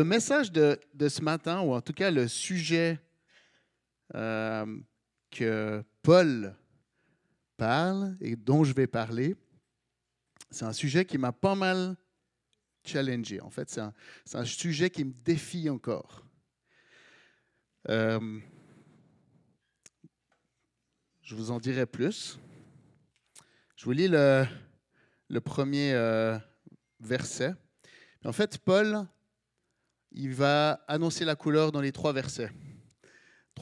le message de ce matin, ou en tout cas le sujet que Paul parle et dont je vais parler, c'est un sujet qui m'a pas mal challengé. En fait, c'est un sujet qui me défie encore. Je vous en dirai plus. Je vous lis le premier verset. En fait, Paul, il va annoncer la couleur dans les trois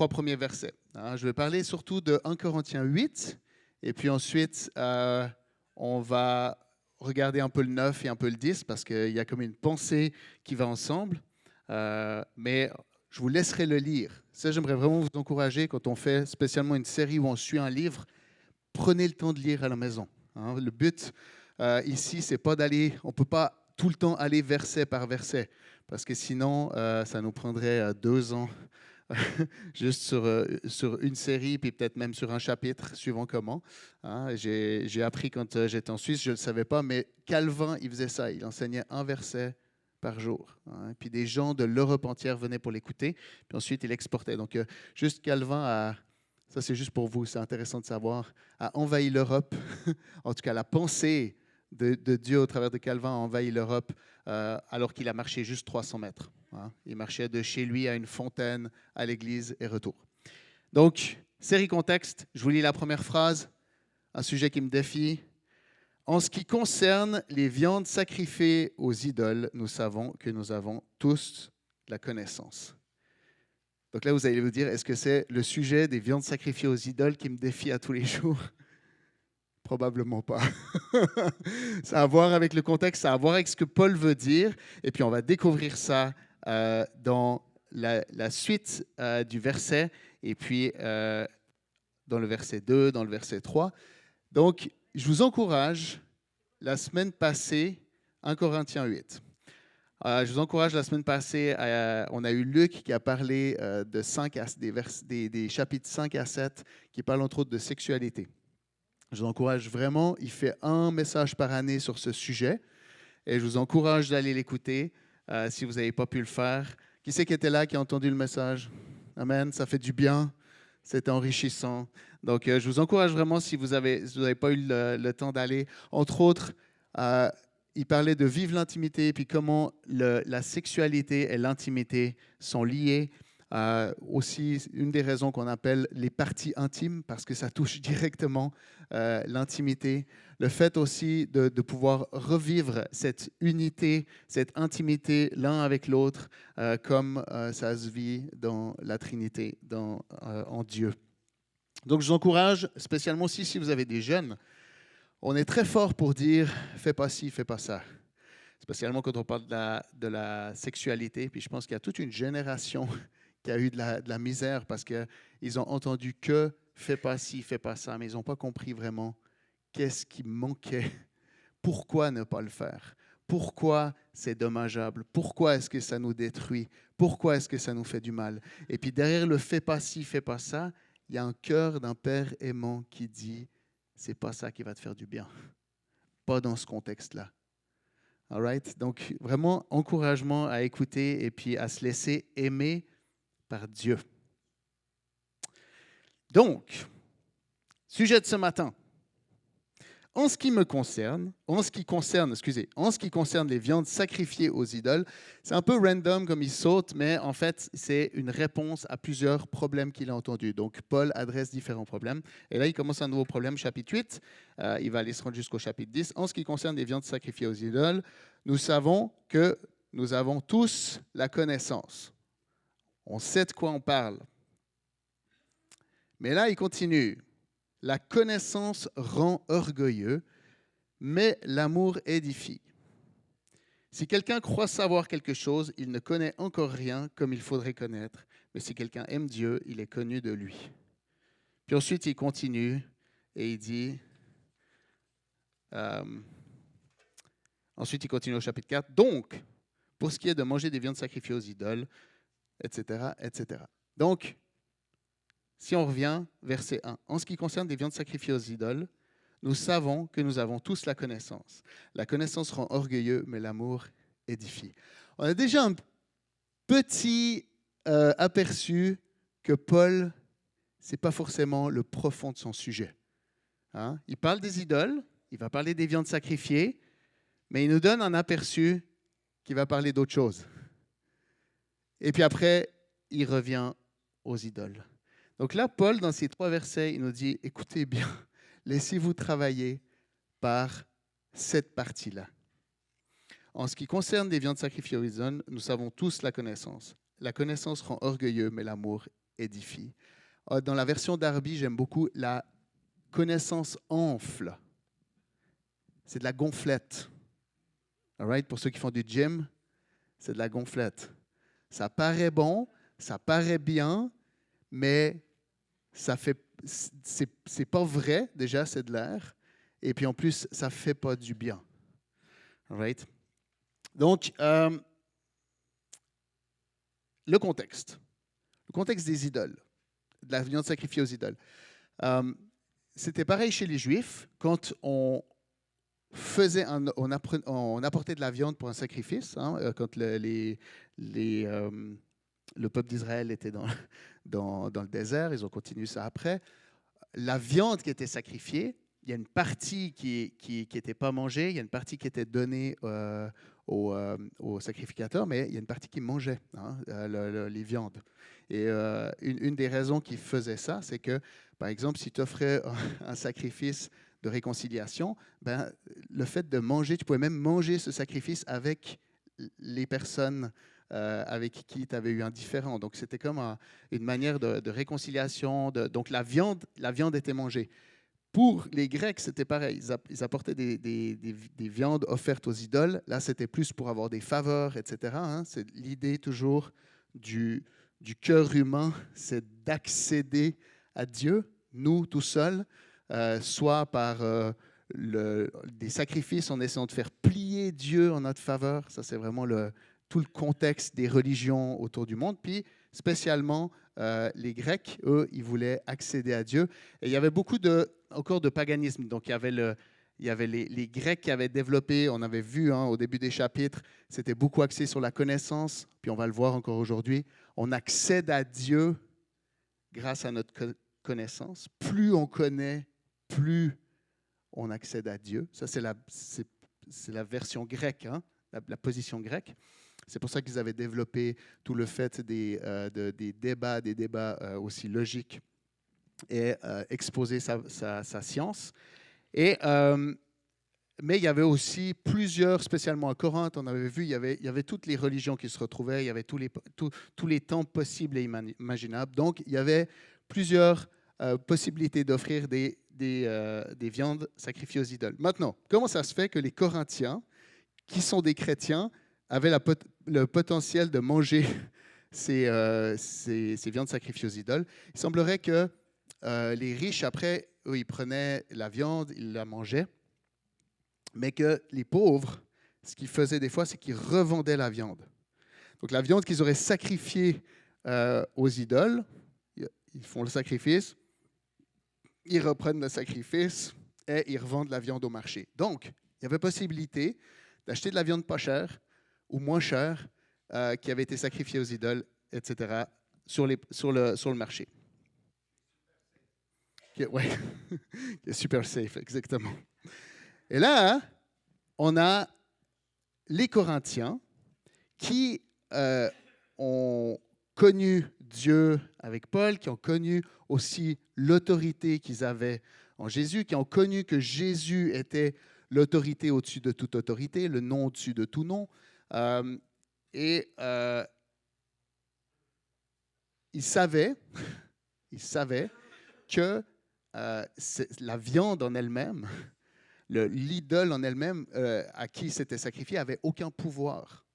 premiers versets. Je vais parler surtout de 1 Corinthiens 8, et puis ensuite, on va regarder un peu le 9 et un peu le 10, parce qu'il y a comme une pensée qui va ensemble. Mais je vous laisserai le lire. Ça, j'aimerais vraiment vous encourager, quand on fait spécialement une série où on suit un livre, prenez le temps de lire à la maison. Le but ici, c'est pas d'aller, on ne peut pas tout le temps aller verset par verset, parce que sinon, ça nous prendrait 2 ans juste sur une série, puis peut-être même sur un chapitre, suivant comment. J'ai appris quand j'étais en Suisse, je ne le savais pas, mais Calvin, il faisait ça, il enseignait un verset par jour. Puis des gens de l'Europe entière venaient pour l'écouter, puis ensuite il exportait. Donc juste Calvin a, ça c'est juste pour vous, c'est intéressant de savoir, a envahi l'Europe, en tout cas la pensée de Dieu au travers de Calvin a envahi l'Europe alors qu'il a marché juste 300 mètres. Il marchait de chez lui à une fontaine, à l'église et retour. Donc, série contexte, je vous lis la première phrase, un sujet qui me défie. En ce qui concerne les viandes sacrifiées aux idoles, nous savons que nous avons tous la connaissance. Donc là, vous allez vous dire, est-ce que c'est le sujet des viandes sacrifiées aux idoles qui me défie à tous les jours? Probablement pas. Ça a à voir avec le contexte, ça a à voir avec ce que Paul veut dire. Et puis, on va découvrir ça dans la suite du verset. Et puis, dans le verset 2, dans le verset 3. Donc, je vous encourage, la semaine passée, 1 Corinthiens 8. Je vous encourage, la semaine passée, on a eu Luc qui a parlé des chapitres 5 à 7, qui parlent entre autres de sexualité. Je vous encourage vraiment, il fait un message par année sur ce sujet, et je vous encourage d'aller l'écouter si vous n'avez pas pu le faire. Qui c'est qui était là, qui a entendu le message? Amen, ça fait du bien, c'était enrichissant. Donc, je vous encourage vraiment, si vous n'avez pas eu le temps d'aller. Entre autres, il parlait de vivre l'intimité, puis comment la sexualité et l'intimité sont liées. Aussi, une des raisons qu'on appelle les parties intimes, parce que ça touche directement l'intimité. Le fait aussi de pouvoir revivre cette unité, cette intimité l'un avec l'autre, comme ça se vit dans la Trinité, en Dieu. Donc, je vous encourage, spécialement aussi si vous avez des jeunes, on est très fort pour dire « fais pas ci, fais pas ça ». Spécialement quand on parle de la sexualité. Puis je pense qu'il y a toute une génération qui a eu de la misère parce qu'ils ont entendu que « fais pas ci, fais pas ça », mais ils n'ont pas compris vraiment qu'est-ce qui manquait. Pourquoi ne pas le faire? Pourquoi c'est dommageable? Pourquoi est-ce que ça nous détruit? Pourquoi est-ce que ça nous fait du mal? Et puis derrière le « fais pas ci, fais pas ça », il y a un cœur d'un père aimant qui dit « c'est pas ça qui va te faire du bien ». Pas dans ce contexte-là. All right? Donc, vraiment, encouragement à écouter et puis à se laisser aimer par Dieu. Donc, sujet de ce matin. En ce qui concerne les viandes sacrifiées aux idoles, c'est un peu random comme il saute, mais en fait, c'est une réponse à plusieurs problèmes qu'il a entendus. Donc, Paul adresse différents problèmes. Et là, il commence un nouveau problème, chapitre 8. Il va aller se rendre jusqu'au chapitre 10. En ce qui concerne les viandes sacrifiées aux idoles, nous savons que nous avons tous la connaissance. On sait de quoi on parle. Mais là, il continue. La connaissance rend orgueilleux, mais l'amour édifie. Si quelqu'un croit savoir quelque chose, il ne connaît encore rien comme il faudrait connaître. Mais si quelqu'un aime Dieu, il est connu de lui. Puis ensuite, il continue et il dit... ensuite, il continue au chapitre 4. Donc, pour ce qui est de manger des viandes sacrifiées aux idoles, etc., etc. Donc, si on revient, verset 1. En ce qui concerne des viandes sacrifiées aux idoles, nous savons que nous avons tous la connaissance. La connaissance rend orgueilleux, mais l'amour édifie. On a déjà petit aperçu que Paul, ce n'est pas forcément le profond de son sujet. Hein? Il parle des idoles, il va parler des viandes sacrifiées, mais il nous donne un aperçu qui va parler d'autre chose. Et puis après, il revient aux idoles. Donc là, Paul, dans ces 3 versets, il nous dit, écoutez bien, laissez-vous travailler par cette partie-là. En ce qui concerne les viandes sacrifiées aux idoles, nous savons tous la connaissance. La connaissance rend orgueilleux, mais l'amour édifie. Dans la version Darby, j'aime beaucoup la connaissance enfle. C'est de la gonflette. All right? Pour ceux qui font du gym, c'est de la gonflette. Ça paraît bon, ça paraît bien, mais c'est pas vrai, déjà, c'est de l'air. Et puis en plus, ça ne fait pas du bien. All right? Donc, le contexte des idoles, de la viande sacrifiée aux idoles. C'était pareil chez les Juifs, quand on apportait de la viande pour un sacrifice, hein, quand le peuple d'Israël était dans le désert, ils ont continué ça après. La viande qui était sacrifiée, il y a une partie qui n'était pas mangée, il y a une partie qui était donnée au sacrificateur, mais il y a une partie qui mangeait les viandes. Et une des raisons qui faisait ça, c'est que, par exemple, si tu offrais un sacrifice de réconciliation, ben, le fait de manger, tu pouvais même manger ce sacrifice avec les personnes avec qui tu avais eu un différend. Donc, c'était comme une manière de réconciliation. Donc, la viande était mangée. Pour les Grecs, c'était pareil. Ils apportaient des viandes offertes aux idoles. Là, c'était plus pour avoir des faveurs, etc. Hein. C'est l'idée toujours du cœur humain, c'est d'accéder à Dieu, nous, tout seuls, soit par des sacrifices en essayant de faire plier Dieu en notre faveur. Ça, c'est vraiment tout le contexte des religions autour du monde. Puis, spécialement, les Grecs, eux, ils voulaient accéder à Dieu. Et il y avait beaucoup encore de paganisme. Donc, il y avait les Grecs qui avaient développé, on avait vu au début des chapitres, c'était beaucoup axé sur la connaissance, puis on va le voir encore aujourd'hui. On accède à Dieu grâce à notre connaissance. Plus on connaît, plus on accède à Dieu. Ça, c'est la version grecque, hein, la position grecque. C'est pour ça qu'ils avaient développé tout le fait des débats aussi logiques et exposer sa science. Mais il y avait aussi plusieurs, spécialement à Corinthe, on avait vu, il y avait toutes les religions qui se retrouvaient, il y avait tous les temps possibles et imaginables. Donc, il y avait plusieurs possibilités d'offrir des viandes sacrifiées aux idoles. Maintenant, comment ça se fait que les Corinthiens, qui sont des chrétiens, avaient le potentiel de manger ces viandes sacrifiées aux idoles? Il semblerait que les riches, après, eux, ils prenaient la viande, ils la mangeaient, mais que les pauvres, ce qu'ils faisaient des fois, c'est qu'ils revendaient la viande. Donc la viande qu'ils auraient sacrifiée aux idoles, ils font le sacrifice, ils reprennent le sacrifice et ils revendent la viande au marché. Donc, il y avait possibilité d'acheter de la viande pas chère ou moins chère qui avait été sacrifiée aux idoles, etc., sur le marché. Ouais, qui est super safe, exactement. Et là, on a les Corinthiens qui ont connu Dieu avec Paul, qui ont connu aussi l'autorité qu'ils avaient en Jésus, qui ont connu que Jésus était l'autorité au-dessus de toute autorité, le nom au-dessus de tout nom. Ils savaient que la viande en elle-même, l'idole en elle-même à qui c'était sacrifié n'avait aucun pouvoir.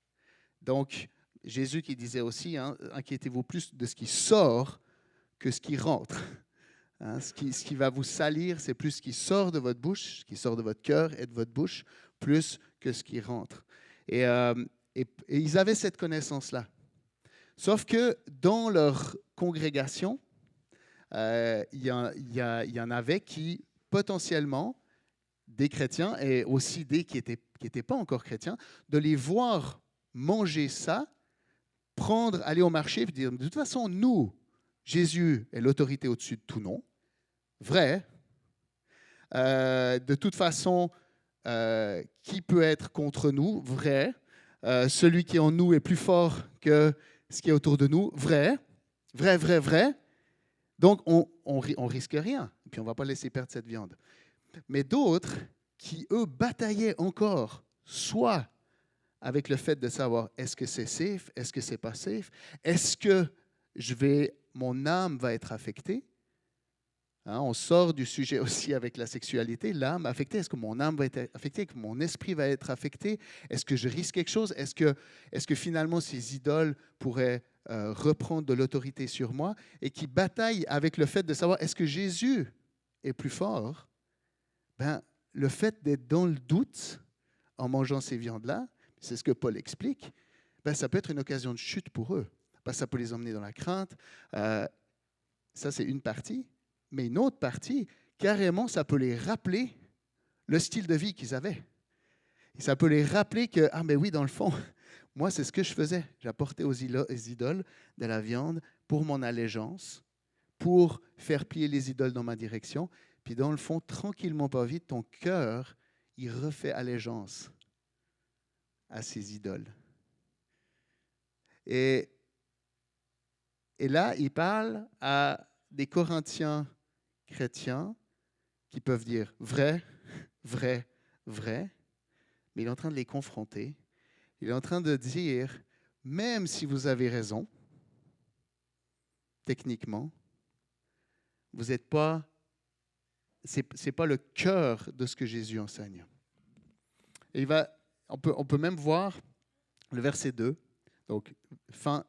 Donc, Jésus qui disait aussi, inquiétez-vous plus de ce qui sort que ce qui rentre. Ce qui va vous salir, c'est plus ce qui sort de votre bouche, ce qui sort de votre cœur et de votre bouche, plus que ce qui rentre. Et ils avaient cette connaissance-là. Sauf que dans leur congrégation, il y en avait qui, potentiellement, des chrétiens et aussi des qui n'étaient pas encore chrétiens, de les voir manger ça, aller au marché et dire, de toute façon, nous, Jésus est l'autorité au-dessus de tout nom. Vrai. De toute façon, qui peut être contre nous? Vrai. Celui qui est en nous est plus fort que ce qui est autour de nous? Vrai. Vrai, vrai, vrai. Donc, on risque rien. Et puis, on ne va pas laisser perdre cette viande. Mais d'autres qui, eux, bataillaient encore, soit avec le fait de savoir est-ce que c'est safe, est-ce que c'est pas safe, est-ce que mon âme va être affectée. Hein, on sort du sujet aussi avec la sexualité, l'âme affectée. Est-ce que mon âme va être affectée? Est-ce que mon esprit va être affecté? Est-ce que je risque quelque chose? Est-ce que finalement ces idoles pourraient reprendre de l'autorité sur moi? Et qui bataillent avec le fait de savoir est-ce que Jésus est plus fort? Ben, le fait d'être dans le doute en mangeant ces viandes-là, c'est ce que Paul explique, ben, ça peut être une occasion de chute pour eux. Ben, ça peut les emmener dans la crainte. Ça, c'est une partie. Mais une autre partie, carrément, ça peut les rappeler le style de vie qu'ils avaient. Et ça peut les rappeler que, ah mais oui, dans le fond, moi, c'est ce que je faisais. J'apportais aux idoles de la viande pour mon allégeance, pour faire plier les idoles dans ma direction. Puis dans le fond, tranquillement, pas vite, ton cœur, il refait allégeance à ces idoles. Et là, il parle à des Corinthiens chrétiens qui peuvent dire vrai, vrai, vrai, mais il est en train de les confronter. Il est en train de dire, même si vous avez raison, techniquement, vous n'êtes pas, c'est pas le cœur de ce que Jésus enseigne. Et on peut même voir le verset 2. Donc,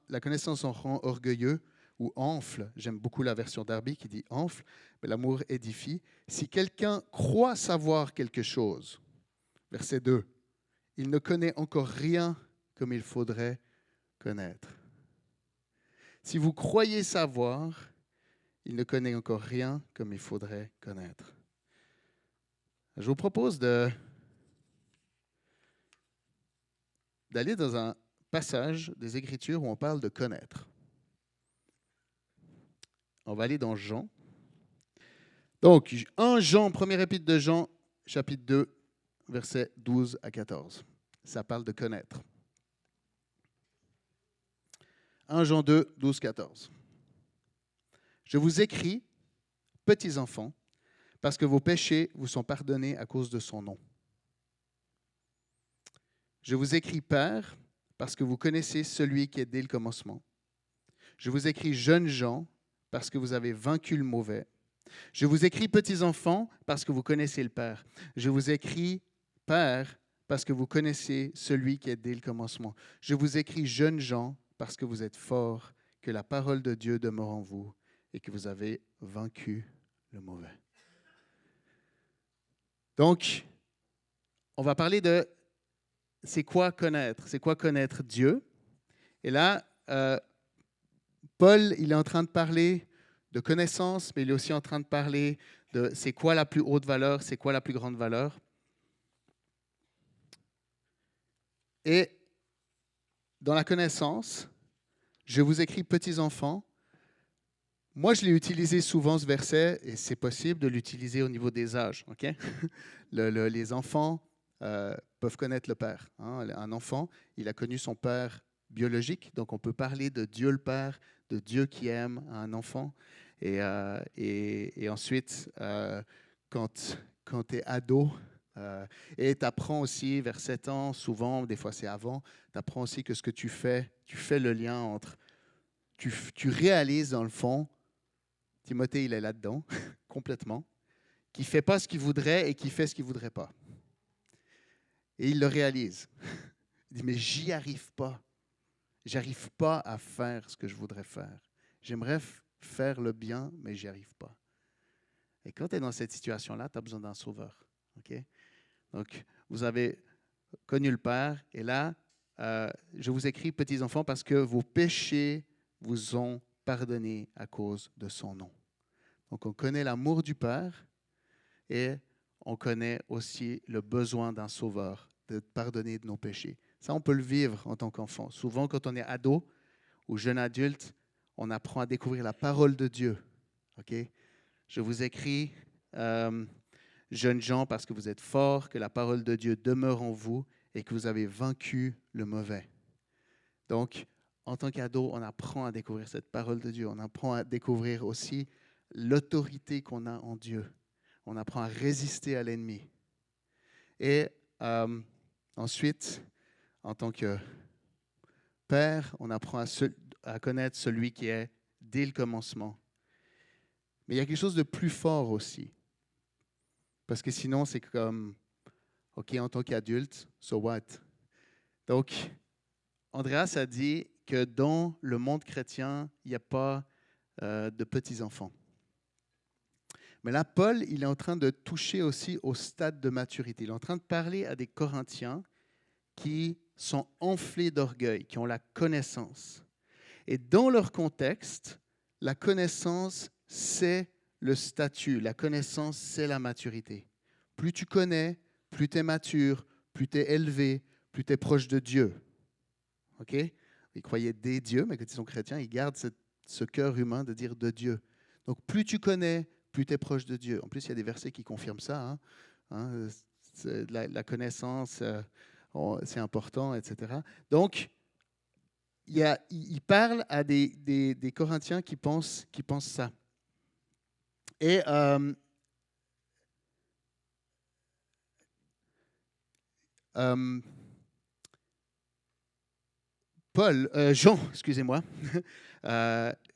la connaissance en rend orgueilleux ou enfle. J'aime beaucoup la version Darby qui dit enfle, mais l'amour édifie. Si quelqu'un croit savoir quelque chose, verset 2, il ne connaît encore rien comme il faudrait connaître. Si vous croyez savoir, il ne connaît encore rien comme il faudrait connaître. Je vous propose d'aller dans un passage des Écritures où on parle de connaître. On va aller dans Jean. Donc, 1 Jean, premier épître de Jean, chapitre 2, versets 12 à 14. Ça parle de connaître. 1 Jean 2, 12, 14. Je vous écris, petits enfants, parce que vos péchés vous sont pardonnés à cause de son nom. Je vous écris, Père, parce que vous connaissez celui qui est dès le commencement. Je vous écris, jeunes gens, parce que vous avez vaincu le mauvais. Je vous écris, petits enfants, parce que vous connaissez le Père. Je vous écris, Père, parce que vous connaissez celui qui est dès le commencement. Je vous écris, jeunes gens, parce que vous êtes forts, que la parole de Dieu demeure en vous et que vous avez vaincu le mauvais. Donc, on va parler de c'est quoi connaître Dieu. Et là, Paul, il est en train de parler de connaissance, mais il est aussi en train de parler de c'est quoi la plus haute valeur, c'est quoi la plus grande valeur. Et dans la connaissance, je vous écris petits enfants. Moi, je l'ai utilisé souvent ce verset, et c'est possible de l'utiliser au niveau des âges. Okay? Les enfants peuvent connaître le Père. Hein? Un enfant, il a connu son Père biologique, donc on peut parler de Dieu le Père, de Dieu qui aime un enfant. Et ensuite, quand tu es ado, et tu apprends aussi vers 7 ans, souvent, des fois c'est avant, tu apprends aussi que ce que tu fais le lien entre, tu réalises dans le fond, Timothée il est là-dedans, complètement, qui ne fait pas ce qu'il voudrait et qui fait ce qu'il ne voudrait pas. Et il le réalise. Il dit, mais j'y arrive pas. J'arrive pas à faire ce que je voudrais faire. J'aimerais faire le bien, mais j'y arrive pas. Et quand tu es dans cette situation-là, tu as besoin d'un sauveur. Okay? Donc, vous avez connu le Père, et là, je vous écris, petits enfants, parce que vos péchés vous ont pardonné à cause de son nom. Donc, on connaît l'amour du Père et on connaît aussi le besoin d'un sauveur, de pardonner de nos péchés. Ça, on peut le vivre en tant qu'enfant. Souvent, quand on est ado, ou jeune adulte, on apprend à découvrir la parole de Dieu. Okay? Je vous écris, jeunes gens, parce que vous êtes forts, que la parole de Dieu demeure en vous et que vous avez vaincu le mauvais. Donc, en tant qu'ado, on apprend à découvrir cette parole de Dieu. On apprend à découvrir aussi l'autorité qu'on a en Dieu. On apprend à résister à l'ennemi. Et ensuite, en tant que père, on apprend à connaître celui qui est dès le commencement. Mais il y a quelque chose de plus fort aussi. Parce que sinon, c'est comme, OK, en tant qu'adulte, so what? Donc, Andreas a dit que dans le monde chrétien, il n'y a pas de petits-enfants. Mais là, Paul, il est en train de toucher aussi au stade de maturité. Il est en train de parler à des Corinthiens qui sont enflés d'orgueil, qui ont la connaissance. Et dans leur contexte, la connaissance, c'est le statut. La connaissance, c'est la maturité. Plus tu connais, plus tu es mature, plus tu es élevé, plus tu es proche de Dieu. OK? Ils croyaient des dieux, mais quand ils sont chrétiens, ils gardent ce cœur humain de dire de Dieu. Donc, plus tu connais, plus tu es proche de Dieu. En plus, il y a des versets qui confirment ça. La connaissance, c'est important, etc. Donc, il parle à des Corinthiens qui pensent ça. Et Jean, excusez-moi,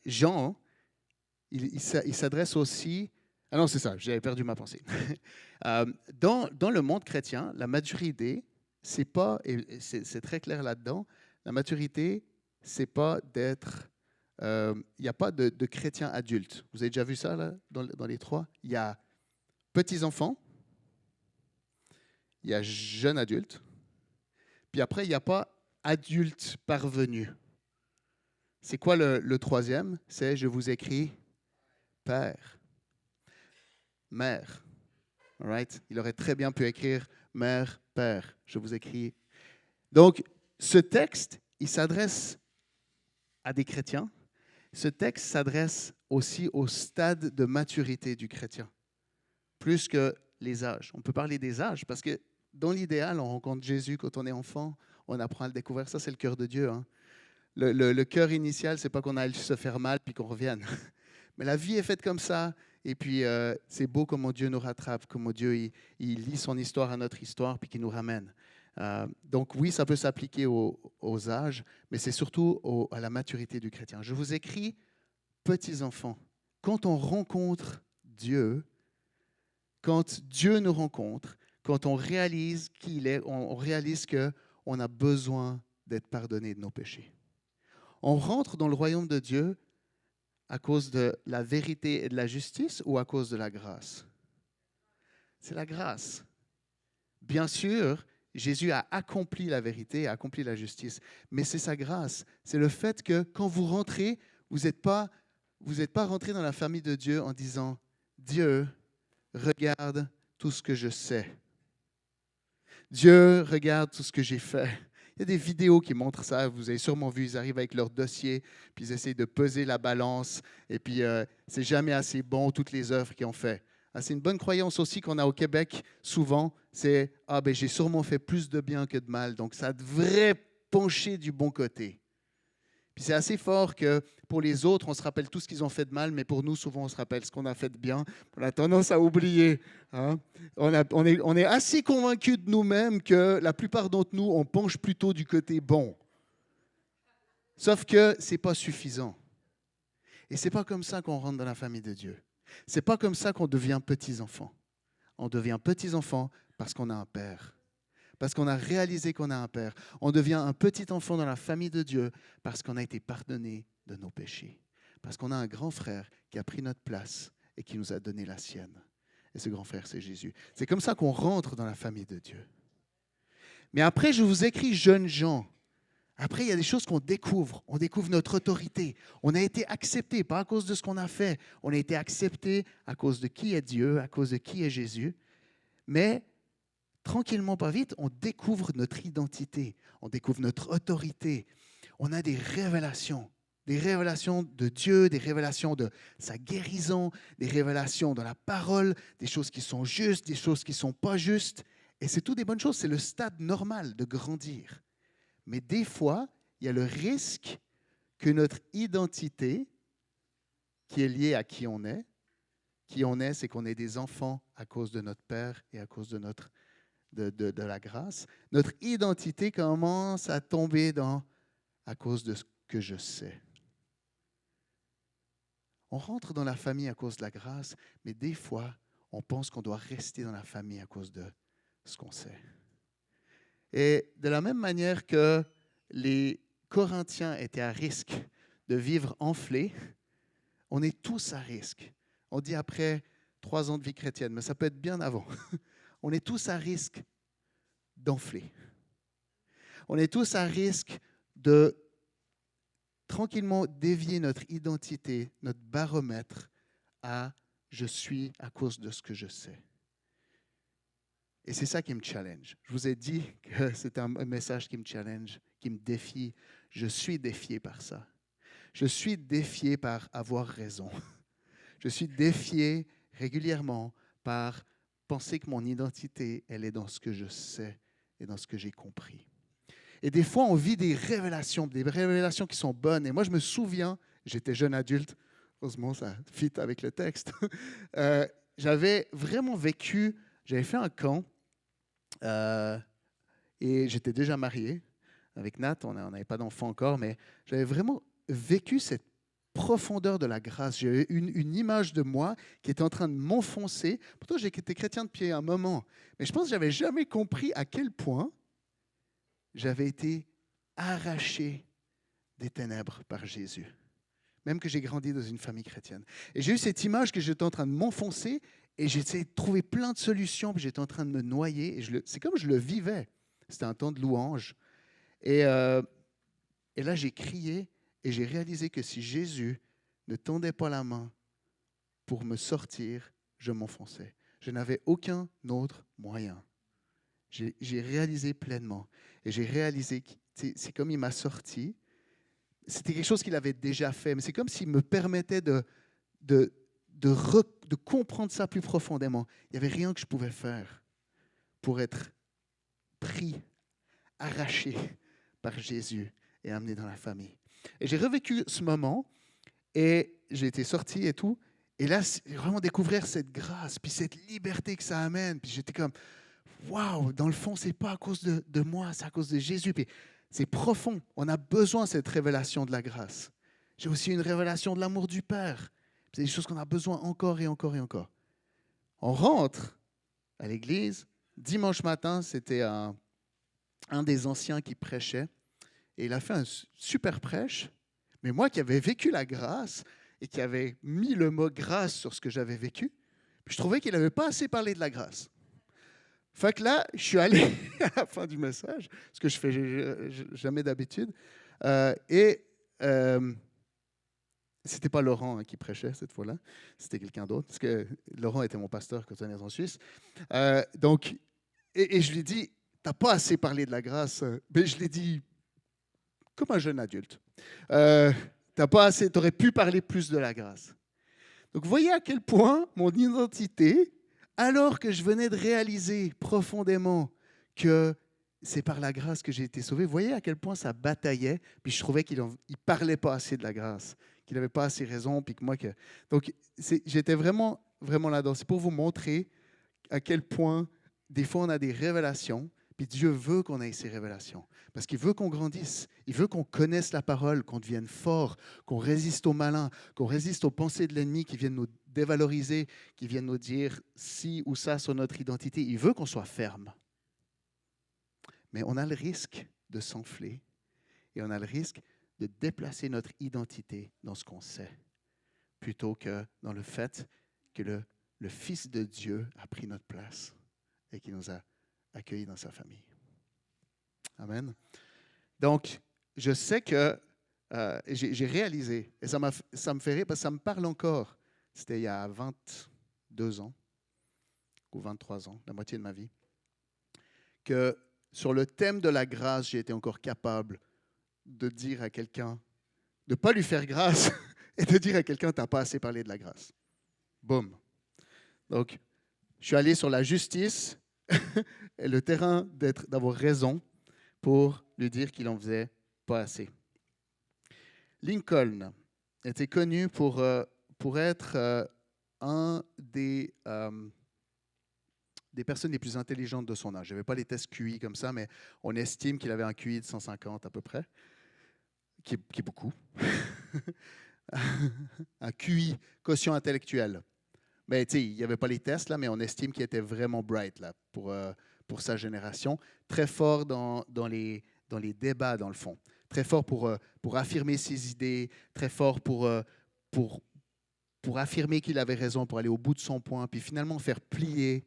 Jean, il s'adresse aussi... Ah non, c'est ça, j'avais perdu ma pensée. Dans le monde chrétien, la maturité, c'est pas, et c'est très clair là-dedans, la maturité, c'est pas d'être... Il n'y a pas de chrétien adulte. Vous avez déjà vu ça là, dans les trois? Il y a petits-enfants, il y a jeunes adultes, puis après, il n'y a pas adulte parvenu. C'est quoi le troisième? C'est je vous écris père, mère. All right? Il aurait très bien pu écrire mère, père. Je vous écris. Donc, ce texte, il s'adresse à des chrétiens. Ce texte s'adresse aussi au stade de maturité du chrétien, plus que les âges. On peut parler des âges parce que dans l'idéal, on rencontre Jésus quand on est enfant, on apprend à le découvrir. Ça, c'est le cœur de Dieu. Hein. Le cœur initial, c'est pas qu'on aille se faire mal puis qu'on revienne. Mais la vie est faite comme ça. Et puis, c'est beau comment Dieu nous rattrape, comment Dieu il lit son histoire à notre histoire puis qu'il nous ramène. Donc oui, ça peut s'appliquer aux âges, mais c'est surtout à la maturité du chrétien. Je vous écris, petits enfants, quand on rencontre Dieu, quand Dieu nous rencontre, quand on réalise qui il est, on réalise qu'on a besoin d'être pardonné de nos péchés. On rentre dans le royaume de Dieu à cause de la vérité et de la justice ou à cause de la grâce? C'est la grâce. Bien sûr, Jésus a accompli la vérité, a accompli la justice, mais c'est sa grâce. C'est le fait que quand vous rentrez, vous n'êtes pas rentré dans la famille de Dieu en disant « Dieu, regarde tout ce que je sais. Dieu, regarde tout ce que j'ai fait. » Il y a des vidéos qui montrent ça, vous avez sûrement vu, ils arrivent avec leur dossier, puis ils essayent de peser la balance, et puis c'est jamais assez bon, toutes les œuvres qu'ils ont fait. C'est une bonne croyance aussi qu'on a au Québec souvent, c'est « Ah ben j'ai sûrement fait plus de bien que de mal, donc ça devrait pencher du bon côté. » Puis c'est assez fort que pour les autres, on se rappelle tout ce qu'ils ont fait de mal, mais pour nous, souvent, on se rappelle ce qu'on a fait de bien. On a tendance à oublier. Hein? On est assez convaincus de nous-mêmes que la plupart d'entre nous, on penche plutôt du côté bon. Sauf que ce n'est pas suffisant. Et ce n'est pas comme ça qu'on rentre dans la famille de Dieu. Ce n'est pas comme ça qu'on devient petits-enfants. On devient petits-enfants parce qu'on a un Père. Parce qu'on a réalisé qu'on a un Père. On devient un petit enfant dans la famille de Dieu parce qu'on a été pardonné de nos péchés. Parce qu'on a un grand frère qui a pris notre place et qui nous a donné la sienne. Et ce grand frère, c'est Jésus. C'est comme ça qu'on rentre dans la famille de Dieu. Mais après, je vous écris, jeunes gens. Après, il y a des choses qu'on découvre. On découvre notre autorité. On a été accepté, pas à cause de ce qu'on a fait. On a été accepté à cause de qui est Dieu, à cause de qui est Jésus. Mais tranquillement, pas vite, on découvre notre identité, on découvre notre autorité, on a des révélations. des révélations de Dieu, des révélations de sa guérison, des révélations de la parole, des choses qui sont justes, des choses qui ne sont pas justes. Et c'est tout des bonnes choses, c'est le stade normal de grandir. Mais des fois, il y a le risque que notre identité, qui est liée à qui on est, c'est qu'on est des enfants à cause de notre Père et à cause de la grâce. Notre identité commence à tomber à cause de ce que je sais. On rentre dans la famille à cause de la grâce, mais des fois, on pense qu'on doit rester dans la famille à cause de ce qu'on sait. Et de la même manière que les Corinthiens étaient à risque de vivre enflés, on est tous à risque. On dit après 3 ans de vie chrétienne, mais ça peut être bien avant. On est tous à risque d'enfler. On est tous à risque de tranquillement dévier notre identité, notre baromètre à « je suis à cause de ce que je sais ». Et c'est ça qui me challenge. Je vous ai dit que c'est un message qui me challenge, qui me défie. Je suis défié par ça. Je suis défié par avoir raison. Je suis défié régulièrement par penser que mon identité, elle est dans ce que je sais et dans ce que j'ai compris. Et des fois, on vit des révélations qui sont bonnes. Et moi, je me souviens, j'étais jeune adulte, heureusement, ça fit avec le texte. J'avais vraiment vécu, j'avais fait un camp et j'étais déjà marié avec Nat, on n'avait pas d'enfant encore, mais j'avais vraiment vécu cette profondeur de la grâce. J'ai eu une image de moi qui était en train de m'enfoncer. Pourtant, j'ai été chrétien depuis un moment, mais je pense que je n'avais jamais compris à quel point j'avais été arraché des ténèbres par Jésus, même que j'ai grandi dans une famille chrétienne. Et j'ai eu cette image que j'étais en train de m'enfoncer et j'ai essayé de trouver plein de solutions, puis j'étais en train de me noyer. Et c'est comme je le vivais. C'était un temps de louange. Et là, j'ai crié et j'ai réalisé que si Jésus ne tendait pas la main pour me sortir, je m'enfonçais. Je n'avais aucun autre moyen. J'ai réalisé pleinement. Et j'ai réalisé que c'est comme il m'a sorti. C'était quelque chose qu'il avait déjà fait, mais c'est comme s'il me permettait de comprendre ça plus profondément. Il n'y avait rien que je pouvais faire pour être pris, arraché par Jésus et amené dans la famille. Et j'ai revécu ce moment et j'ai été sorti et tout. Et là, c'est vraiment découvrir cette grâce, puis cette liberté que ça amène. Puis j'étais comme, waouh, dans le fond, c'est pas à cause de moi, c'est à cause de Jésus. Puis c'est profond. On a besoin de cette révélation de la grâce. J'ai aussi une révélation de l'amour du Père. C'est des choses qu'on a besoin encore et encore et encore. On rentre à l'église. Dimanche matin, c'était un des anciens qui prêchait. Et il a fait un super prêche. Mais moi qui avais vécu la grâce et qui avait mis le mot grâce sur ce que j'avais vécu, je trouvais qu'il n'avait pas assez parlé de la grâce. Fait que là, je suis allé à la fin du message, ce que je fais jamais d'habitude. C'était pas Laurent qui prêchait cette fois-là, c'était quelqu'un d'autre, parce que Laurent était mon pasteur quand on est en Suisse. Et je lui ai dit, t'as pas assez parlé de la grâce. Mais je l'ai dit comme un jeune adulte. T'aurais pu parler plus de la grâce. Donc, vous voyez à quel point mon identité, alors que je venais de réaliser profondément que c'est par la grâce que j'ai été sauvé, vous voyez à quel point ça bataillait, puis je trouvais qu'il ne parlait pas assez de la grâce, qu'il n'avait pas assez raison, puis que moi... Donc, j'étais vraiment, vraiment là-dedans. C'est pour vous montrer à quel point, des fois, on a des révélations, puis Dieu veut qu'on ait ces révélations, parce qu'il veut qu'on grandisse, il veut qu'on connaisse la parole, qu'on devienne fort, qu'on résiste aux malins, qu'on résiste aux pensées de l'ennemi qui viennent nous dévaloriser, qui viennent nous dire ci ou ça sur notre identité. Il veut qu'on soit ferme. Mais on a le risque de s'enfler et on a le risque de déplacer notre identité dans ce qu'on sait, plutôt que dans le fait que le Fils de Dieu a pris notre place et qui nous a accueillis dans sa famille. Amen. Donc, je sais que j'ai réalisé, et ça me fait rire parce que ça me parle encore. C'était il y a 22 ans ou 23 ans, la moitié de ma vie, que sur le thème de la grâce, j'ai été encore capable de dire à quelqu'un de ne pas lui faire grâce et de dire à quelqu'un, tu n'as pas assez parlé de la grâce. Boum. Donc, je suis allé sur la justice et le terrain d'avoir raison pour lui dire qu'il n'en faisait pas assez. Lincoln était connu pour être un des personnes les plus intelligentes de son âge. Je n'avais pas les tests QI comme ça, mais on estime qu'il avait un QI de 150 à peu près, qui est beaucoup. Un QI, quotient intellectuel. Mais il n'y avait pas les tests, là, mais on estime qu'il était vraiment bright là, pour sa génération. Très fort dans les débats, dans le fond. Très fort pour affirmer ses idées, très fort pour affirmer qu'il avait raison, pour aller au bout de son point, puis finalement faire plier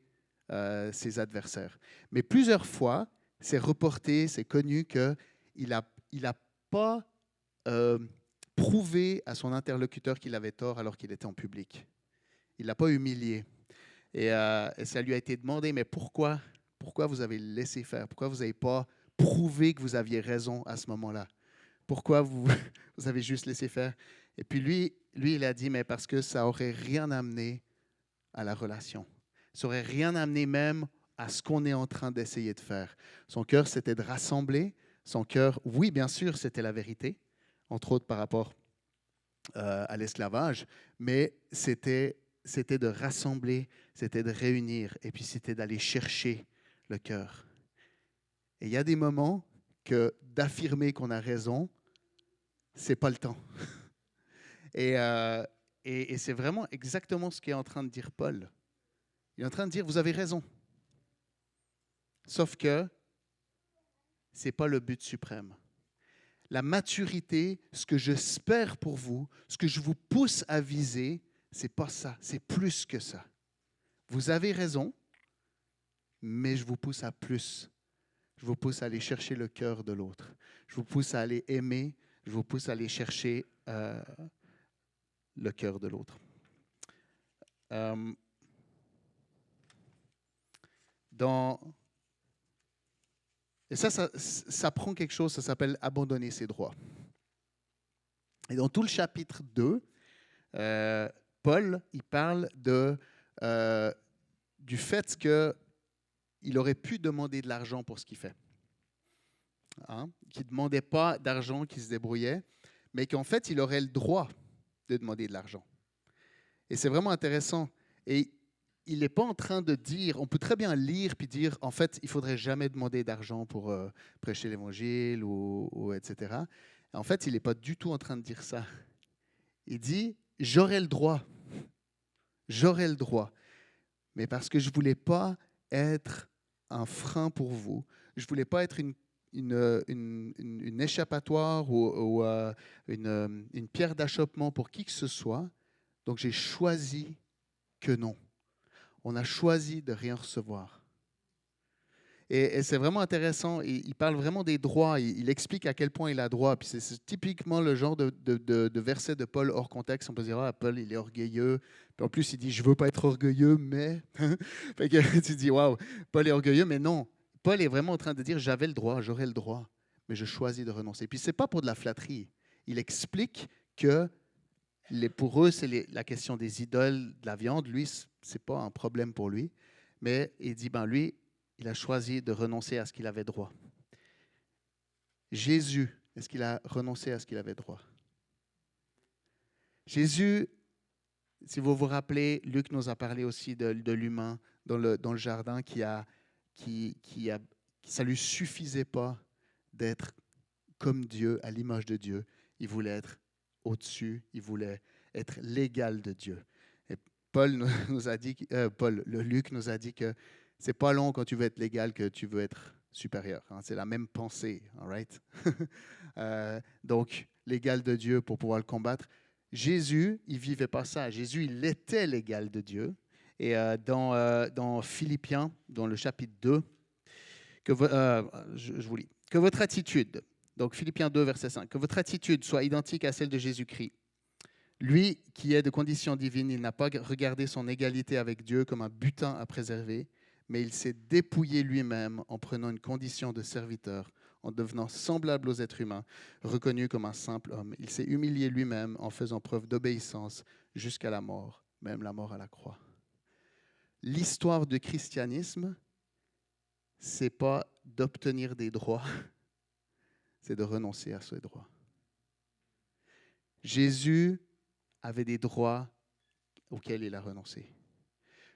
ses adversaires. Mais plusieurs fois, c'est reporté, c'est connu qu'il n'a pas prouvé à son interlocuteur qu'il avait tort alors qu'il était en public. Il ne l'a pas humilié. Et ça lui a été demandé, mais pourquoi vous avez laissé faire? Pourquoi vous n'avez pas prouvé que vous aviez raison à ce moment-là? Pourquoi vous avez juste laissé faire? Et puis lui, il a dit, mais parce que ça n'aurait rien amené à la relation. Ça n'aurait rien amené même à ce qu'on est en train d'essayer de faire. Son cœur, c'était de rassembler. Son cœur, oui, bien sûr, c'était la vérité, entre autres par rapport à l'esclavage, mais c'était de rassembler, c'était de réunir, et puis c'était d'aller chercher le cœur. Et il y a des moments que d'affirmer qu'on a raison, c'est pas le temps. Et c'est vraiment exactement ce qu'est en train de dire Paul. Il est en train de dire, vous avez raison. Sauf que ce n'est pas le but suprême. La maturité, ce que j'espère pour vous, ce que je vous pousse à viser, ce n'est pas ça, c'est plus que ça. Vous avez raison, mais je vous pousse à plus. Je vous pousse à aller chercher le cœur de l'autre. Je vous pousse à aller aimer, je vous pousse à aller chercher le cœur de l'autre. Et ça prend quelque chose, ça s'appelle abandonner ses droits. Et dans tout le chapitre 2, Paul, il parle du fait qu'il aurait pu demander de l'argent pour ce qu'il fait. Qu'il ne demandait pas d'argent, qu'il se débrouillait, mais qu'en fait, il aurait le droit de demander de l'argent. Et c'est vraiment intéressant. Et il n'est pas en train de dire, on peut très bien lire puis dire, en fait, il ne faudrait jamais demander d'argent pour prêcher l'évangile ou etc. En fait, il n'est pas du tout en train de dire ça. Il dit, j'aurais le droit, mais parce que je ne voulais pas être un frein pour vous, je ne voulais pas être une échappatoire ou une pierre d'achoppement pour qui que ce soit, donc j'ai choisi que non. On a choisi de rien recevoir. Et c'est vraiment intéressant. Il parle vraiment des droits. Il explique à quel point il a droit. Puis c'est typiquement le genre de verset de Paul hors contexte. On peut dire, ah, Paul, il est orgueilleux. Puis en plus, il dit, je ne veux pas être orgueilleux, mais... Fait que tu dis, waouh, Paul est orgueilleux, mais non. Paul est vraiment en train de dire, j'avais le droit, j'aurais le droit, mais je choisis de renoncer. Puis ce n'est pas pour de la flatterie. Il explique que pour eux, c'est la question des idoles, de la viande. Lui, ce n'est pas un problème pour lui. Mais il dit, lui, il a choisi de renoncer à ce qu'il avait droit. Jésus, est-ce qu'il a renoncé à ce qu'il avait droit? Jésus, si vous vous rappelez, Luc nous a parlé aussi de l'humain dans le jardin ça ne lui suffisait pas d'être comme Dieu, à l'image de Dieu. Il voulait être au-dessus, il voulait être l'égal de Dieu. Et Luc nous a dit que c'est pas long quand tu veux être l'égal que tu veux être supérieur. C'est la même pensée, all right? Donc, l'égal de Dieu pour pouvoir le combattre. Jésus, il vivait pas ça. Jésus, il était l'égal de Dieu. Et dans Philippiens, dans le chapitre 2, je vous lis. Que votre attitude, donc Philippiens 2, verset 5, que votre attitude soit identique à celle de Jésus-Christ. Lui qui est de condition divine, il n'a pas regardé son égalité avec Dieu comme un butin à préserver, mais il s'est dépouillé lui-même en prenant une condition de serviteur, en devenant semblable aux êtres humains, reconnu comme un simple homme. Il s'est humilié lui-même en faisant preuve d'obéissance jusqu'à la mort, même la mort à la croix. L'histoire du christianisme, c'est pas d'obtenir des droits, c'est de renoncer à ces droits. Jésus avait des droits auxquels il a renoncé.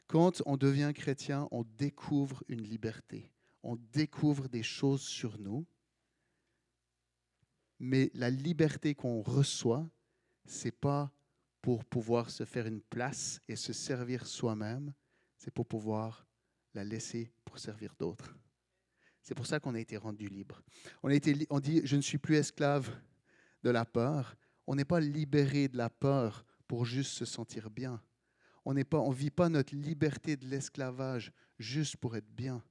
Quand on devient chrétien, on découvre une liberté. On découvre des choses sur nous. Mais la liberté qu'on reçoit, ce n'est pas pour pouvoir se faire une place et se servir soi-même, c'est pour pouvoir la laisser pour servir d'autres. C'est pour ça qu'on a été rendu libre. On dit, je ne suis plus esclave de la peur. On n'est pas libéré de la peur pour juste se sentir bien. On ne vit pas notre liberté de l'esclavage juste pour être bien,